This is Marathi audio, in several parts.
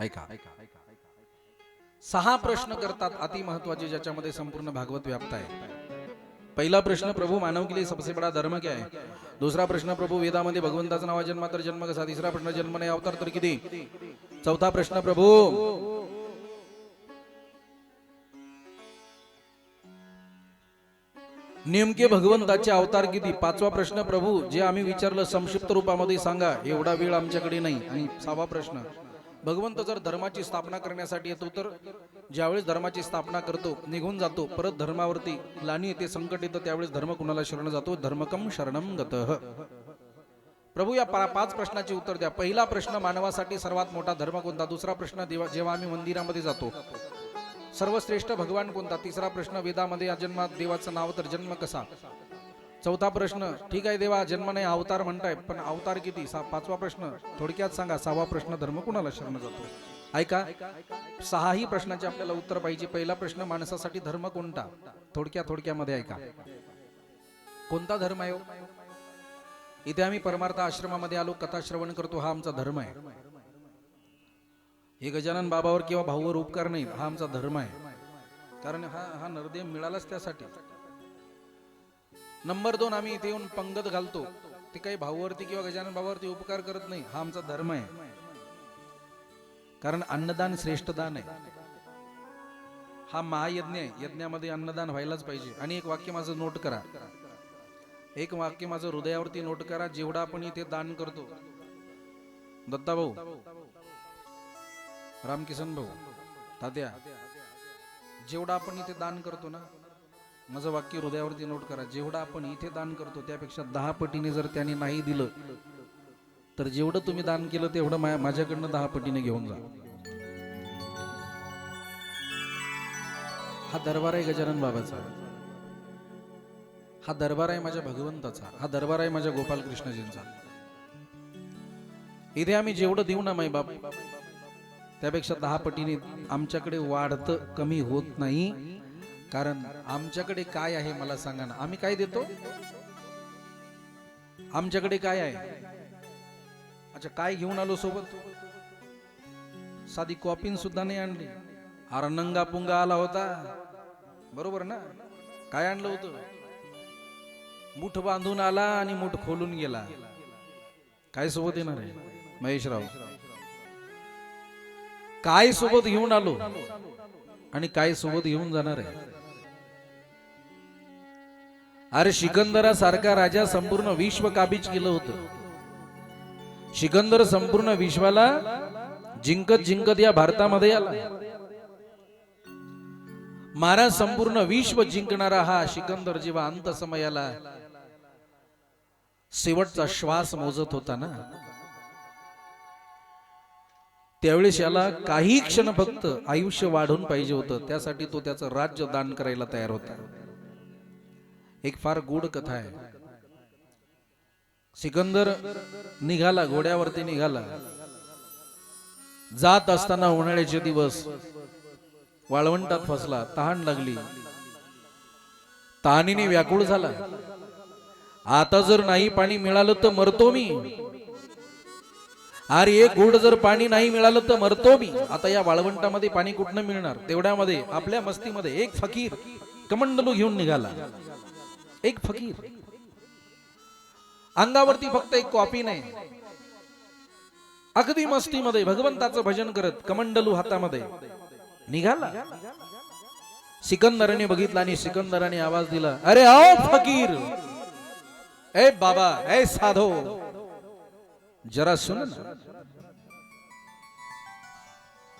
ऐका, 6 प्रश्न करतात अति महत्वाचे, ज्याच्यामध्ये संपूर्ण भागवत व्याप्त आहे. पहिला प्रश्न, प्रभु मानव के लिए सबसे बड़ा धर्म क्या है? दूसरा प्रश्न, प्रभु वेदामध्ये भगवंताचं नाव जन्मा तर जन्म कसा? तिसरा प्रश्न, जन्म नाही अवतार तर किती? चौथा प्रश्न, प्रभु नेमके भगवंताचे अवतार किती? पाचवा प्रश्न, प्रभु जे आम्ही विचारलं संक्षिप्त रूपामध्ये सांगा, एवढा वेळ आमच्याकडे नाही. आणि 6वा प्रश्न, भगवंत जर धर्माची स्थापना करण्यासाठी येतो तर ज्यावेळेस धर्माची स्थापना करतो निघून जातो, परत धर्मावरती ग्लानी येते, संकट येतं, त्यावेळेस धर्म कुणाला शरण जातो? धर्मकम शरणम गतः. प्रभू या 5 प्रश्नाचे उत्तर द्या. पहिला प्रश्न, मानवासाठी सर्वात मोठा धर्म कोणता? दुसरा प्रश्न, जेव्हा आम्ही मंदिरामध्ये जातो सर्वश्रेष्ठ भगवान कोणता? तिसरा प्रश्न, वेदामध्ये अजन्मात देवाचं नाव तर जन्म कसा? चौथा प्रश्न, ठीक आहे देवा जन्म नाही अवतार म्हणताय, पण अवतार किती? 5वा प्रश्न, थोडक्यात सांगा. 6वा प्रश्न, धर्म कुणाला शरण जातो? ऐका, 6ही प्रश्नाचे आपल्याला उत्तर पाहिजे. पहिला प्रश्न, माणसासाठी धर्म कोणता? थोडक्यामध्ये ऐका, कोणता धर्म आहे? इथे आम्ही परमार्थ आश्रमामध्ये आलो, कथा श्रवण करतो, हा आमचा धर्म आहे. हे गजानन बाबावर किंवा भाऊवर उपकार नाही, हा आमचा धर्म आहे. कारण हा नरदेव मिळालाच त्यासाठी. नंबर 2, आम्ही इथे येऊन पंगत घालतो, ते काही भाऊवरती किंवा गजानन बाबावरती उपकार करत नाही, हा आमचा धर्म आहे. कारण अन्नदान श्रेष्ठ दान आहे, हा महायज्ञ आहे, यज्ञामध्ये अन्नदान व्हायलाच पाहिजे. आणि एक वाक्य माझं नोट करा, एक वाक्य माझं हृदयावरती नोट करा, जेवढा आपण इथे दान करतो, दत्ता भाऊ, रामकिसन भाऊ, तात्या, जेवढा आपण इथे दान करतो ना, माझं वाक्य हृदयावरती नोट करा, जेवढा आपण इथे दान करतो त्यापेक्षा 10 पटीने जर त्यांनी नाही दिलं तर जेवढं तुम्ही दान केलं तेवढं माझ्याकडनं 10 पटीने घेऊन जा. हा दरबार आहे गजानन बाबाचा, हा दरबार आहे माझ्या भगवंताचा, हा दरबार आहे माझ्या गोपाल कृष्णजींचा. इथे आम्ही जेवढं देऊ ना माई बाप, त्यापेक्षा 10 पटीने आमच्याकडे वाढतं, कमी होत नाही. कारण आमच्याकडे काय आहे मला सांगा ना, आम्ही काय देतो? आमच्याकडे काय आहे? अच्छा, काय घेऊन आलो सोबत? साधी कॉपीन सुद्धा नाही आणली. अरे नंगा पुंगा आला होता, बरोबर ना? काय आणलं होतं? मुठ बांधून आला आणि मुठ खोलून गेला. काय सोबत येणार आहे महेशराव? काय सोबत घेऊन आलो आणि काय सोबत घेऊन जाणार आहे? अरे सिकंदरा सारखा राजा संपूर्ण विश्व काबीज केलं होतं. सिकंदर संपूर्ण विश्वाला जिंकत या भारतामध्ये आला. महाराज संपूर्ण विश्व जिंकणारा हा सिकंदर जेव्हा अंत समयाला शेवटचा श्वास मोजत होता ना, त्यावेळेस याला काही क्षण फक्त आयुष्य वाढून पाहिजे होतं. त्यासाठी तो त्याचं राज्य दान करायला तयार होता. एक फार गूढ कथा आहे. सिकंदर निघाला, घोड्यावरती निघाला. जात असताना उन्हाळ्याचे दिवस, वाळवंटात फसला, तहान लागली, तहानीने व्याकुळ झाला. आता जर नाही पाणी मिळालं तर मरतो मी. अरे एक घोड जर पाणी नाही मिळालं तर मरतो मी. आता या वाळवंटामध्ये पाणी कुठनं मिळणार? तेवढ्यामध्ये आपल्या मस्तीमध्ये एक फकीर कमंडलू घेऊन निघाला. एक फकीर, अंगावरती फक्त एक कॉपी नाही, अगदी मस्तीमध्ये भगवंताचं भजन करत कमंडलू हातामध्ये निघाला. सिकंदराने बघितला आणि सिकंदराने आवाज दिला, अरे आओ फकीर, ए बाबा, ए साधो, जरा सुन ना.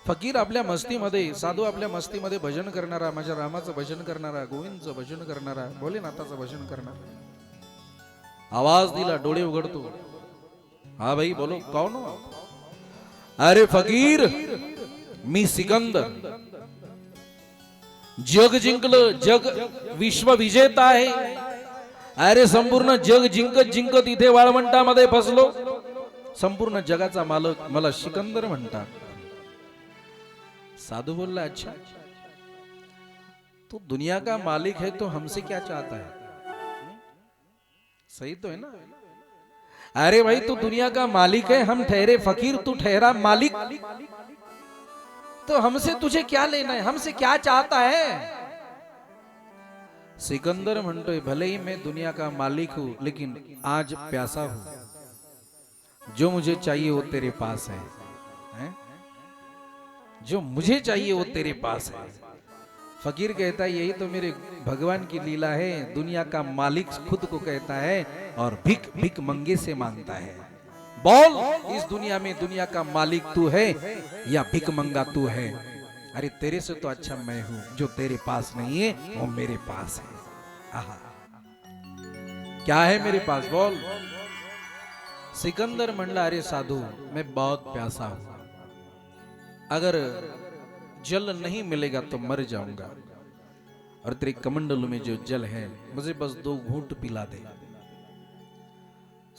फकीर आपल्या मस्तीमध्ये, साधू आपल्या मस्तीमध्ये भजन करणारा, माझ्या रामाचं भजन करणारा, गोविंदचं भजन करणारा, भोलेनाथाचं भजन करणारा आवाज दिला. डोळे उघडतो. हा भाई बोलो, कौन हो? अरे फकीर, मी सिकंदर, जग जिंकलं, जग विश्व विजेता आहे. अरे संपूर्ण जग जिंकत इथे वाळवंटामध्ये फसलो. संपूर्ण जगाचा मालक मला सिकंदर म्हणतात. साधू बोलला, अच्छा तो दुनिया का मालिक है तो हमसे क्या चाहता है? सही तो है ना? अरे भाई तू दुनिया का मालिक है, हम ठहरे फकीर, तू ठहरा मालिक. तो हमसे तुझे क्या लेना है, हमसे क्या चाहता है? सिकंदर म्हणतोय, भले ही मैं दुनिया का मालिक हूं, लेकिन आज प्यासा हूं। जो मुझे चाहिए वो तेरे पास है, हैं? जो मुझे चाहिए वो तेरे पास है। फकीर कहता है, यही तो मेरे भगवान की लीला है। दुनिया का मालिक खुद को कहता है और भिक भिक मंगे से मांगता है। बोल, इस दुनिया में दुनिया का मालिक तू है या भिक मंगा तू है? अरे तेरे से तो अच्छा मैं हूं। जो तेरे पास नहीं है वो मेरे पास है। आहा, क्या है मेरे पास, बोल। सिकंदर म्हणला, अरे साधु, मैं बहुत प्यासा हूं। अगर जल नहीं मिलेगा तो मर जाऊंगा, और तेरे कमंडलू में जो जल है मुझे बस 2 घूंट पिला दे।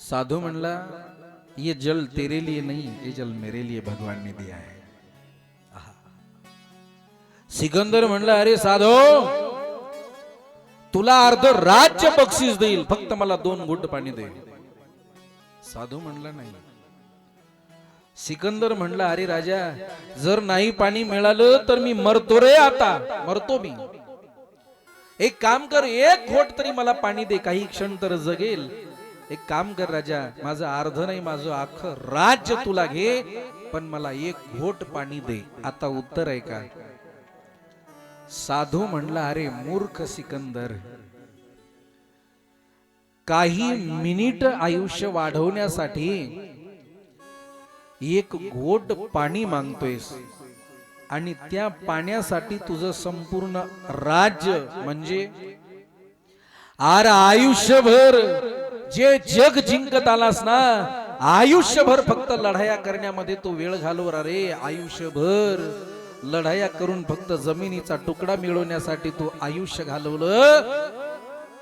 साधु म्हणला, ये जल तेरे लिए नहीं, ये जल मेरे लिए भगवान ने दिया है। सिकंदर म्हणला, अरे साधो, तुला अर्ध राज्य बक्षीस देईल, फक्त मला 2 घूंट पाणी दे। साधू म्हणला, नाही। सिकंदर म्हणला, अरे राजा, जर नाही पाणी मिळालं तर मी मरतो रे, आता मरतो मी। एक काम कर, 1 घोट तरी मला पाणी दे, काही क्षण तर जगेल। एक काम कर राजा, माझं अर्ध नाही, माझं अख्खं राज्य तुला घे, पण मला 1 घोट पाणी दे। आता उत्तर आहे का? साधू म्हणला, अरे मूर्ख सिकंदर, काही मिनिट आयुष्य वाढवण्यासाठी 1 घोट पाणी मागतोयस, आणि त्या पाण्यासाठी तुझं संपूर्ण राज्य म्हणजे आयुष्यभर जे जग जिंकत आलास ना, आयुष्यभर फक्त लढाया करण्यामध्ये तो वेळ घालवला रे। आयुष्यभर लढाया करून फक्त जमिनीचा तुकडा मिळवण्यासाठी तू आयुष्य घालवलं,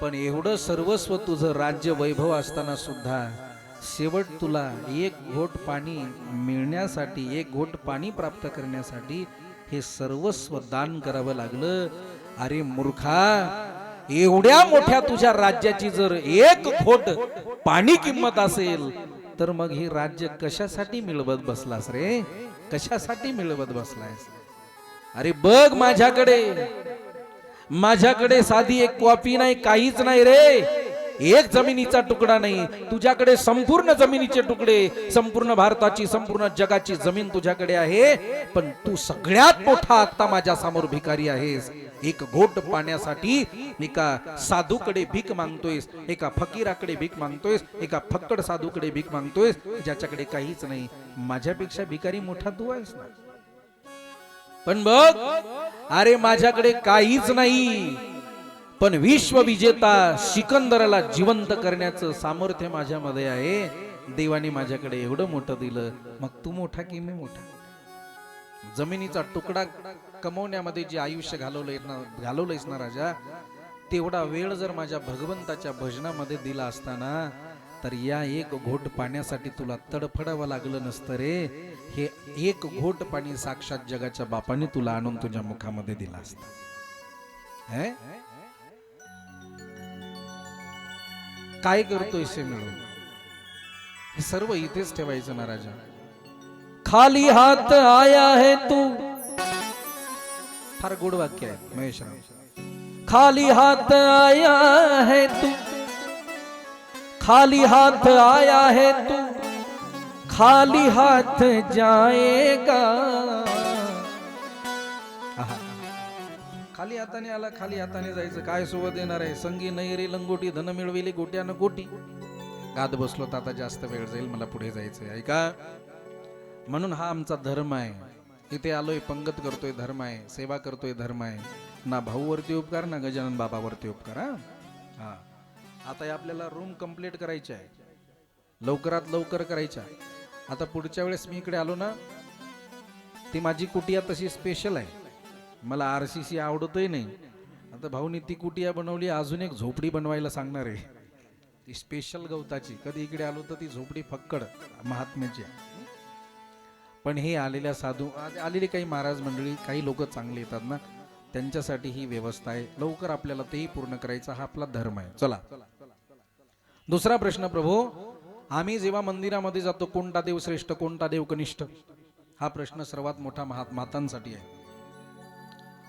पण एवढं सर्वस्व तुझं राज्य वैभव असताना सुद्धा शेवट तुला 1 घोट पाणी मिळण्यासाठी, 1 घोट पाणी प्राप्त करण्यासाठी हे सर्वस्व दान करावं लागलं। अरे मूर्खा, एवढ्या मोठ्या तुझ्या राज्याची जर 1 घोट पाणी किंमत असेल, तर मग हे राज्य कशासाठी मिळवत बसलास रे? कशासाठी मिळवत बसलायस? अरे बघ, माझ्याकडे साधी 1 कॉपी नाही, काहीच नाही रे। 1 जमिनीचा तुकडा नाही, तुझ्याकडे संपूर्ण जमिनीचे तुकडे, संपूर्ण भारताची, संपूर्ण जगाची जमीन तुझ्याकडे आहे, पण तू सगळ्यात मोठा आता माझ्या समोर भिकारी आहेस। 1 घोट पाण्यासाठी एका साधूकडे भीक मागतोयस, एका फकीराकडे भीक मागतोयस, एका फक्कड साधूकडे भीक मागतोयस, ज्याच्याकडे काहीच नाही। माझ्यापेक्षा भिकारी मोठा तू आहेस ना? पण बघ, अरे माझ्याकडे काहीच नाही, पण विश्वविजेता सिकंदराला जिवंत करण्याचं सामर्थ्य माझ्यामध्ये आहे। देवाने माझ्याकडे एवढं मोठं दिलं, मग तू मोठा की मी मोठा? जमिनीचा तुकडा कमवण्यामध्ये जे आयुष्य घालवलंयस ना राजा, तेवढा वेळ जर माझ्या भगवंताच्या भजनामध्ये दिला असताना, तर या 1 घोट पाण्यासाठी तुला तडफडावं लागलं नसतं रे। हे 1 घोट पाणी साक्षात जगाच्या बापाने तुला आणून तुझ्या मुखामध्ये दिला असतं। है काय करतोय से मिळून? हे सर्व इथेच ठेवायचं ना राजा। खाली हात आया है तू, फार गोड वाक्य आहे महेशराव। खाली हात आया है तू, खाली हाथ आया है तू, खाली हाथ जाएगा। खाली हाताने आला, खाली हाताने जायचं, काय सोबत येणार आहे? संगी नाही रे लंगोटी, धन मिळविली गोट्यानं गोटी। गात बसलो तर आता जास्त वेळ जाईल, मला पुढे जायचंय, ऐका। म्हणून हा आमचा धर्म आहे। इथे आलोय, पंगत करतोय, धर्म आहे। सेवा करतोय, धर्म आहे। ना भाऊवरती उपकार, ना गजानन बाबावरती उपकार। हा, आता आपल्याला रूम कंप्लीट करायची आहे, लवकरात लवकर करायच्या। आता पुढच्या वेळेस मी इकडे आलो ना, ती माझी कुटिया तशी स्पेशल आहे, मला RCC आवडतही नाही। आता भाऊनी ती कुटिया बनवली, अजून एक झोपडी बनवायला सांगणार आहे, ती स्पेशल गवताची। कधी इकडे आलो तर ती झोपडी फक्कड महात्म्याची। पण हे आलेल्या साधू, आलेले काही महाराज मंडळी, काही लोक चांगले येतात ना, त्यांच्यासाठी ही व्यवस्था आहे। लवकर आपल्याला तेही पूर्ण करायचा, हा आपला धर्म आहे। चला, दुसरा प्रश्न प्रभू, आम्ही जेव्हा मंदिरामध्ये जातो, कोणता देव श्रेष्ठ, कोणता देव कनिष्ठ? हा प्रश्न सर्वात मोठा मातांसाठी आहे.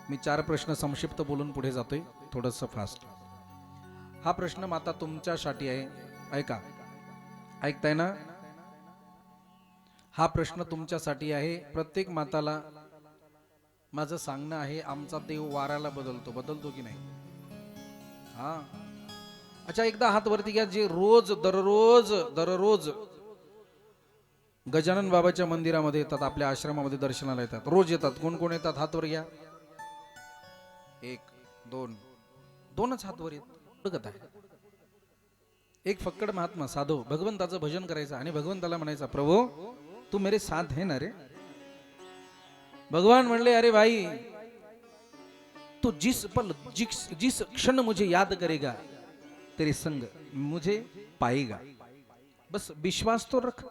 मी 4 प्रश्न संक्षिप्त बोलून पुढे जातोय, थोडंसं फास्ट. हा प्रश्न माता तुमच्यासाठी आहे. ऐका, ऐकताय ना? हा प्रश्न तुमच्यासाठी आहे. प्रत्येक माताला माझं सांगणं आहे, आमचा देव वाराला बदलतो की नाही? हा. अच्छा, एकदा हात वरती घ्या जे रोज दररोज गजानन बाबाच्या मंदिरामध्ये येतात, आपल्या आश्रमामध्ये दर्शनाला येतात. रोज येतात. कोण कोण येतात? हात वर घ्या. 1 2 2च हात वर येत आहे. एक फक्कड महात्मा साधू भगवंताचं भजन करायचं आणि भगवंताला म्हणायचा, प्रभू तू मेरे साथ है ना रे. भगवान म्हणले, अरे भाई तू जिस क्षण मुझे याद करेगा तेरे संग मुझे पाएगा. बस विश्वास तो रख.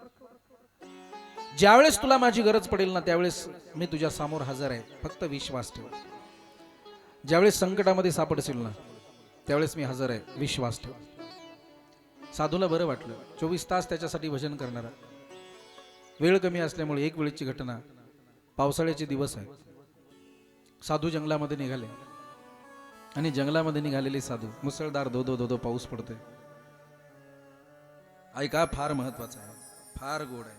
ज्यावेळेस तुला माझी गरज पडेल ना त्यावेळेस मी तुझ्या समोर हजर आहे. फक्त विश्वास ठेव. ज्यावेळेस संकटामध्ये सापडशील ना त्यावेळेस मी हजर आहे. विश्वास ठेव. साधूला बरं वाटलं. 24 तास त्याच्यासाठी भजन करणारा. वेळ कमी असल्यामुळे एक वेळची घटना. पावसाळ्याचे दिवस आहे. साधू जंगलामध्ये निघाले आणि जंगलामध्ये निघालेले साधू मुसळधार धो पाऊस पडतोय. ऐका, फार महत्वाचं आहे, फार गोड आहे.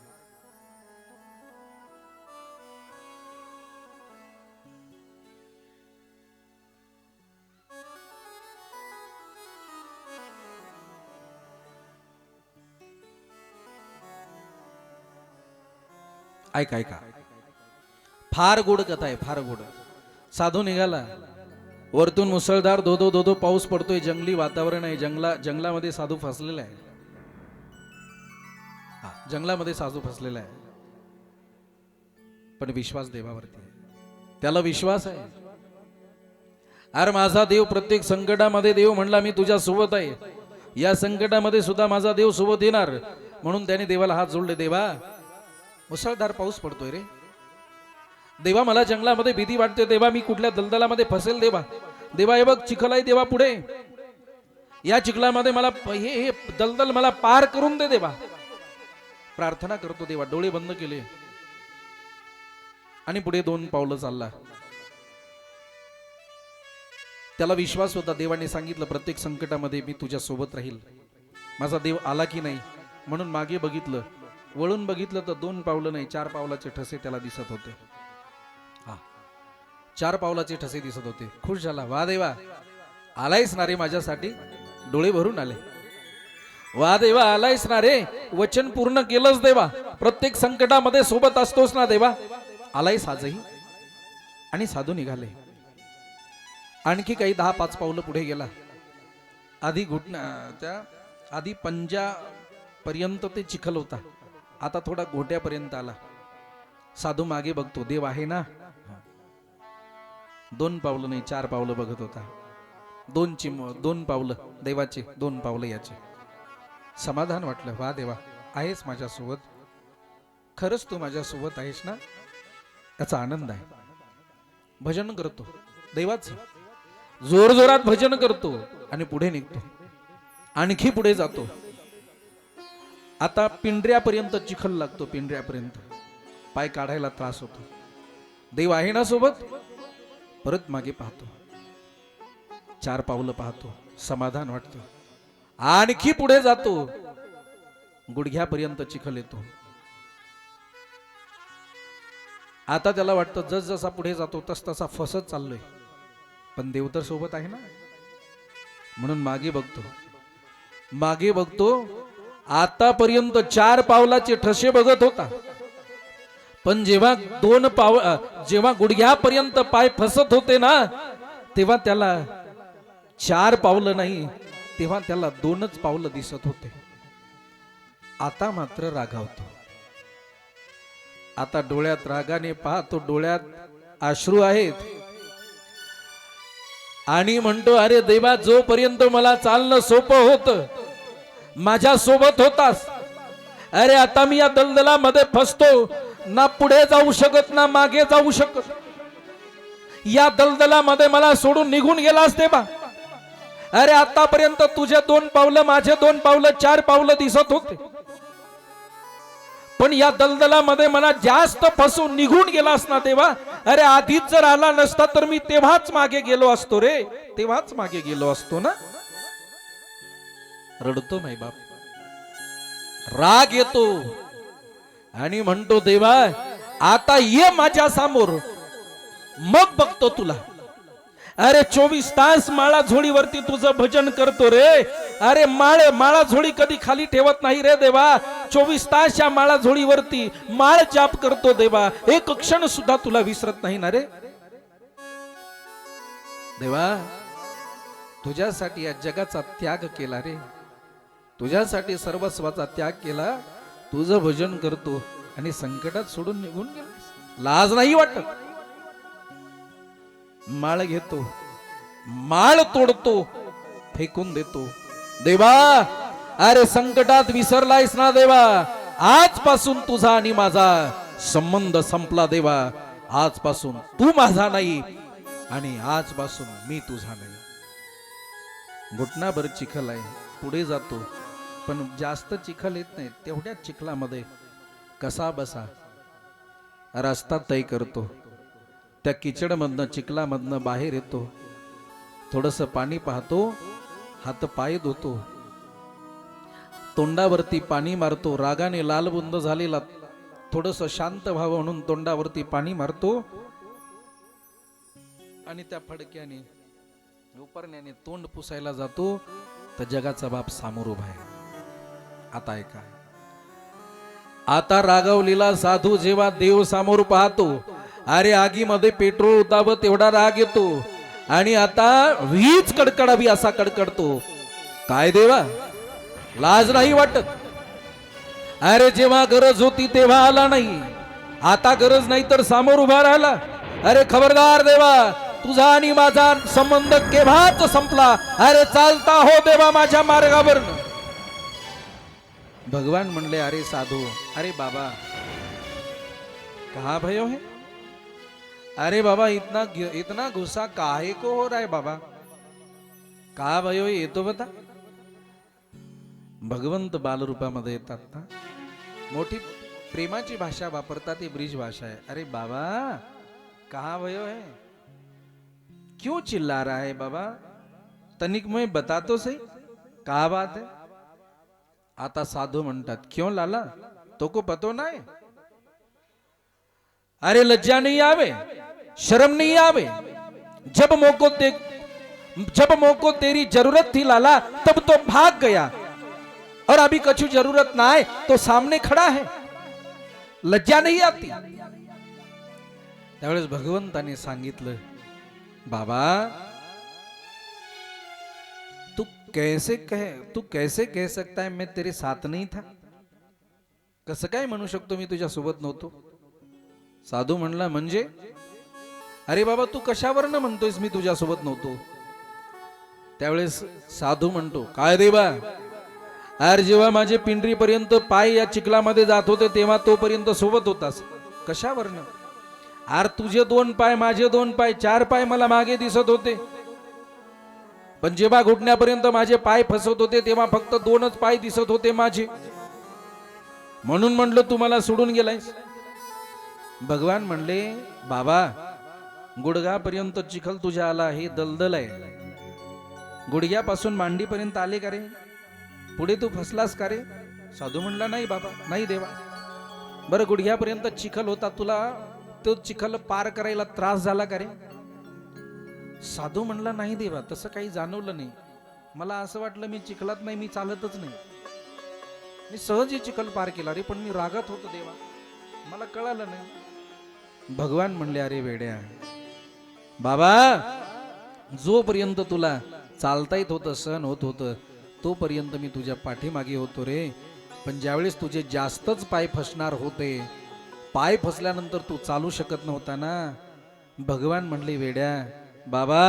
ऐका ऐका, फार गोड कथा आहे, फार गोड. साधू निघाला. वरतून मुसळधार धो पाऊस पडतोय. जंगली वातावरण आहे. जंगलामध्ये साधू फसलेला आहे. जंगलामध्ये साधू फसलेला आहे. पण विश्वास देवावरती आहे. त्याला विश्वास आहे. अरे माझा देव प्रत्येक संकटामध्ये, देव म्हणला मी तुझ्या सोबत आहे. या संकटामध्ये सुद्धा माझा देव सोबत येणार. म्हणून त्याने देवाला हात जोडले. देवा मुसळधार पाऊस पडतोय रे. देवा मला जंगलामध्ये भीती वाटते. देवा मी कुठल्या दलदलामध्ये फसेल. देवा हे बघ चिखल आहे देवा पुढे. या चिखलामध्ये मला हे दलदल मला पार करून दे देवा. प्रार्थना करतो देवा. डोळे बंद केले आणि पुढे 2 पावलं चालला. त्याला विश्वास होता. देवाने सांगितलं प्रत्येक संकटामध्ये मी तुझ्या सोबत राहील. माझा देव आला की नाही म्हणून मागे बघितलं. वळून बघितलं तर 2 पावलं नाही 4 पावलाचे ठसे त्याला दिसत होते. 4 पावलाचे ठसे दिसत होते. खुश झाला. वा देवा आलायस ना रे माझ्यासाठी. डोळे भरून आले. वा देवा आलायस ना रे. वचन पूर्ण केलंच देवा. प्रत्येक संकटामध्ये सोबत असतोस ना देवा. आलायस आजही. आणि साधू निघाले. आणखी काही 10-5 पावलं पुढे गेला. आधी आधी पंजा पर्यंत ते चिखल होता. आता थोडा घोट्यापर्यंत आला. साधू मागे बघतो. देव आहे ना. 2 पावलं नाही 4 पावलं बघत होता. 2 पावलं देवाचे, 2 पावलं याचे. समाधान वाटलं. वा देवा आहेस माझ्यासोबत. खरंच तू माझ्यासोबत आहेस ना. याचा आनंद आहे. भजन करतो देवाचं. जोरजोरात भजन करतो आणि पुढे निघतो. आणखी पुढे जातो. आता पिंढऱ्यापर्यंत चिखल लागतो. पिंढऱ्यापर्यंत पाय काढायला त्रास होतो. देव आहे ना सोबत. परत मागे पाहतो. 4 पावलं पाहतो. समाधान वाटतं. आणखी पुढे जातो. गुडघ्यापर्यंत चिखल येतो. आता त्याला वाटतं जसा पुढे जातो तसा फसत चाललोय. पण देव तर सोबत आहे ना. म्हणून मागे बघतो. आतापर्यंत 4 पावलाचे ठसे बघत होता. पण जेव्हा जेव्हा गुडघ्यापर्यंत पाय फसत होते ना तेव्हा त्याला 4 पावलं नाही तेव्हा त्याला 2च पावलं दिसत होते. आता मात्र रागावतो. आता डोळ्यात रागाने पाहतो. डोळ्यात अश्रू आहेत. आणि म्हणतो अरे देवा जोपर्यंत मला चालणं सोपं होतं माझ्या सोबत होतास. अरे आता मी या दलदलामध्ये फसतो. ना पुढे जाऊ शकत ना मागे जाऊ शकत. या दलदलामध्ये मला सोडून निघून गेलास देवा. अरे आतापर्यंत तुझे 2 पावलं माझे 2 पावलं 4 पावलं दिसत होते. पण या दलदलामध्ये मला जास्त फसून निघून गेलास ना देवा, अरे आधीच जर आला नसता तर मी तेव्हाच मागे गेलो असतो रे, तेव्हाच मागे गेलो असतो ना. रडतो माय बाप, राग येतो आणि म्हणतो देवा आता ये माझ्या समोर, मग बघतो तुला. अरे 24 तास माळा झोळीवरती तुझं भजन करतो रे. अरे माळा झोळी कधी खाली ठेवत नाही रे देवा. 24 तास या माळा झोळीवरती माळ जाप करतो देवा, एक क्षण सुद्धा तुला विसरत नाही ना रे देवा. तुझ्यासाठी या जगाचा त्याग केला रे, तुझ्यासाठी सर्वस्वाचा त्याग केला. तुझं भजन करतो आणि संकटात सोडून निघून गेला. लाज नाही वाटत? माळ घेतो, माळ तोडतो, फेकून देतो. देवा अरे संकटात विसरलायस ना देवा, आजपासून तुझा आणि माझा संबंध संपला देवा. आजपासून तू माझा नाही आणि आजपासून मी तुझा नाही. घुटणाभर चिखल आहे, पुढे जातो पण जास्त चिखल येत नाही, तेवढ्याच चिखलामध्ये कसा बसा रस्ता तय करतो. त्या किचडमधनं चिखलामधनं बाहेर येतो, थोडस पाणी पाहतो, हात पाय धुतो, तोंडावरती पाणी मारतो. रागाने लालबुंद झालेला थोडस शांत व्हावं म्हणून तोंडावरती पाणी मारतो आणि त्या फडक्याने उपरण्याने तोंड पुसायला जातो. तर जगाचा बाप समोर उभा आहे. आता ऐका, आता रागवलेला साधू जेव्हा देव समोर पाहतो, अरे आगीमध्ये पेट्रोल उतावं तेवढा राग येतो आणि आता वीज कडकडावी असा कडकडतो. काय देवा लाज नाही वाटत? अरे जेव्हा गरज होती तेव्हा आला नाही, आता गरज नाही तर समोर उभा राहिला. अरे खबरदार देवा, तुझा आणि माझा संबंध केव्हाच संपला. अरे चालता हो देवा माझ्या मार्गावर. भगवान म्हणले अरे साधू, अरे बाबा कहा भयो है? अरे बाबा इतना गुस्सा काहे को हो रहा है बाबा, कहा भयो ये तो बता. भगवंत बालरूपामध्ये येतात ना, मोठी प्रेमाची भाषा वापरतात, ती ब्रिज भाषा आहे. अरे बाबा कहा भयो है, क्यों चिल्ला रहा है बाबा, तनिक मैं बता तो सही कहा बात है. आता साधू म्हणतात क्यों लाला, तो को पतो नाही? अरे लज्जा नहीं आवे, शर्म नहीं आवे? जब मोको तेरी जरूरत थी लाला तब तो भाग गया, और अभी कछु जरूरत ना है तो सामने खड़ा है, लज्जा नहीं आती? त्यावेळेस भगवंताने सांगितलं बाबा तू कैसे कह सकता है मैं तेरे साथ नहीं था? कसं काय म्हणू शकतो मी तुझ्या सोबत नव्हतो? साधू म्हणला म्हणजे? अरे बाबा तू कशावरनं म्हणतोयस मी तुझ्या सोबत नव्हतो? त्यावेळेस साधू म्हणतो काय देवा, अरे जेव्हा माझे पिंडरी पर्यंत पाय या चिखलामध्ये जात होते तेव्हा तोपर्यंत सोबत होतास. कशावरनं? अरे तुझे 2 पाय माझे 2 पाय 4 पाय मला मागे दिसत होते, पण जेव्हा घुटण्यापर्यंत माझे पाय फसत होते तेव्हा फक्त 2च पाय दिसत होते माझे, म्हणून म्हणलं तू मला सोडून गेलायस. भगवान म्हणले बाबा गुडघ्यापर्यंत चिखल तुझ्या आला, हे दलदल आहे. गुडघ्यापासून मांडीपर्यंत आले का रे? पुढे तू फसलास का रे? साधू म्हणला नाही बाबा, नाही देवा. बरं गुडघ्यापर्यंत चिखल होता, तुला तो चिखल पार करायला त्रास झाला का रे? साधू म्हणला नाही देवा, तसं काही जाणवलं नाही. मला असं वाटलं मी चिखलात नाही, मी चालतच नाही, मी सहज चिखल पार केला रे, पण मी रागात होतो देवा, मला कळालं नाही. भगवान म्हणले अरे वेड्या बाबा, जोपर्यंत तुला चालता येत होतं, सहन होत होतं, तोपर्यंत मी तुझ्या पाठीमागे होतो रे. पण ज्यावेळेस तुझे जास्तच पाय फसणार होते, पाय फसल्यानंतर तू चालू शकत नव्हता ना. भगवान म्हणले वेड्या बाबा,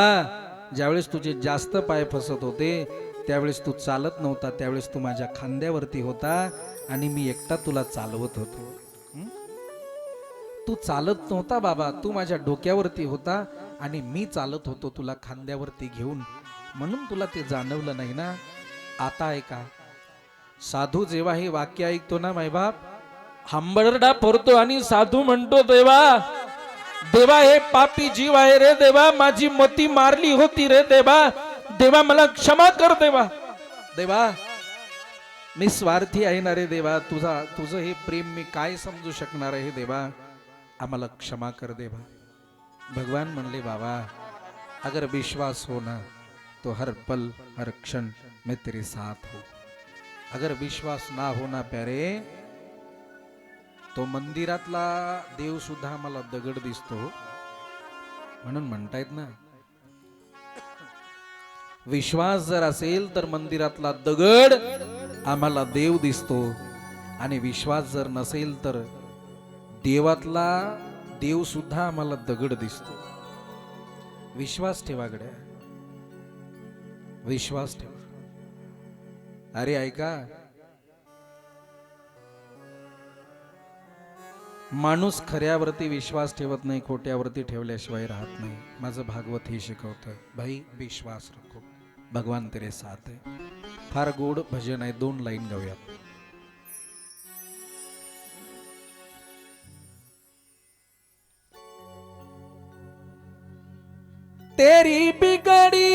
ज्यावेळेस तुझे जास्त पाय फसत होते त्यावेळेस तू चालत नव्हता, त्यावेळेस तू माझ्या खांद्यावरती होता आणि मी एकटा तुला चालवत होतो. तू चालत नव्हता बाबा, तू माझ्या डोक्यावरती होता आणि मी चालत होतो तुला खांद्यावरती घेऊन, म्हणून तुला ते जाणवलं नाही ना. आता ऐका, साधू जेव्हा हे वाक्य ऐकतो ना मायबाप, हंबरडा फोडतो आणि साधू म्हणतो देवा देवा हे पापी जीव आहे रे देवा, माझी मती मारली होती रे देवा, देवा मला क्षमा कर देवा. देवा मी स्वार्थी आहे ना रे देवा, तुझं हे प्रेम मी काय समजू शकणार आहे देवा, आम्हाला क्षमा कर देवा. भगवान म्हणले बाबा अगर विश्वास हो ना तो हर पल हर क्षण मैं तेरे साथ हूं. अगर विश्वास ना हो ना प्यारे तो मंदिरातला देव सुद्धा आम्हाला दगड दिसतो. म्हणून म्हणतायत ना विश्वास जर असेल तर मंदिरातला दगड आम्हाला देव दिसतो, आणि विश्वास जर नसेल तर देवातला देव सुद्धा आम्हाला दगड दिसतो. विश्वास ठेवा गड्या, विश्वास ठेवा. अरे ऐका, माणूस खऱ्यावरती विश्वास ठेवत नाही, खोट्यावरती ठेवल्याशिवाय राहत नाही. माझं भागवत हे शिकवतं, भाई विश्वास रखो भगवान तेरे साथ है. फार गोड भजन आहे, 2 लाईन गाऊयात. तेरी बिगड़ी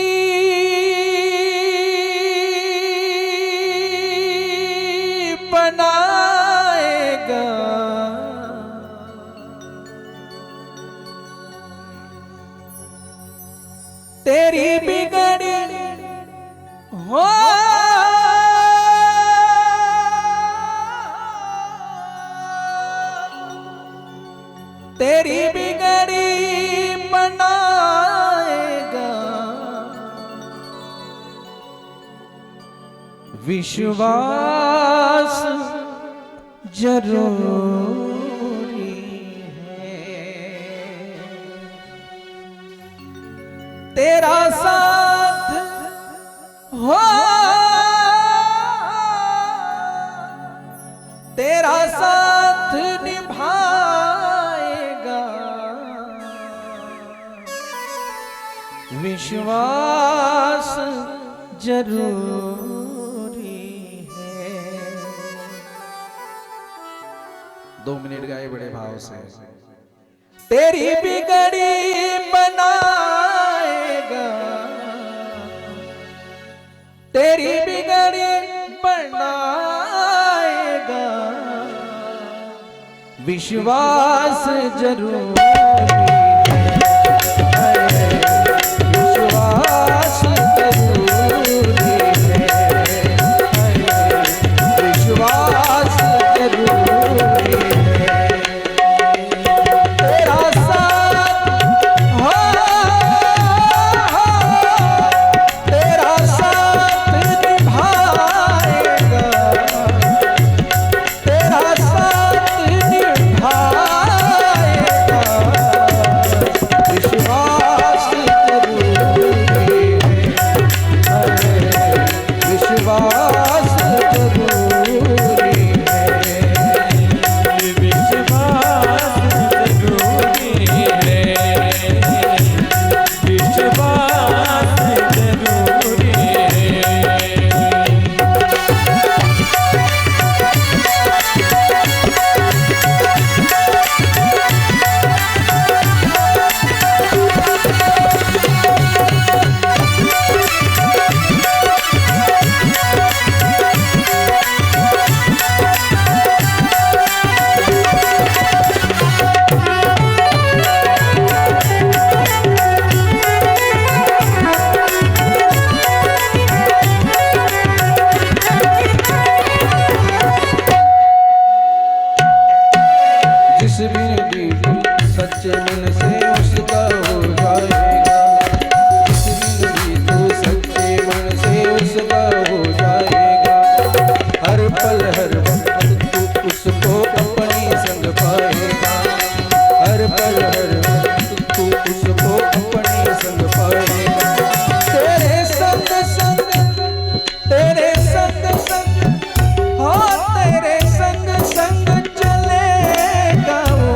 बनाएगा, तेरी बिगड़ी हो तेरी बिगड़ी बनाएगा, विश्वास जरूरी है, तेरा साथ हो तेरा साथ निभाएगा, विश्वास जरूरी है. 2 मिनट गाए बड़े भाव से. तेरी बिगड़ी बनाएगा, तेरी बिगड़ी बनाएगा, विश्वास जरूरी है, विश्वास जरूरी है, विश्वास जरूरी है. तेरा साथ हो तेरा साथ निभाएगा, तेरा साथ निभाएगा, विश्वास जरूरी है, विश्वास जरूरी है, विश्वास जरूरी है, विश्वास जरूरी जिस भी सच्चे मन से उसका हो जाएगा, जिस भी तू सच्चे मन से उसका हो जाएगा, हर पल हर वक्त तू उसको अपनी संग पाएगा, हर पल हर वक्त तू उसको अपनी संग पाएगा. तेरे संग संग तेरे संग संग हाँ तेरे संग संग चलेगा वो,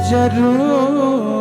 जरूर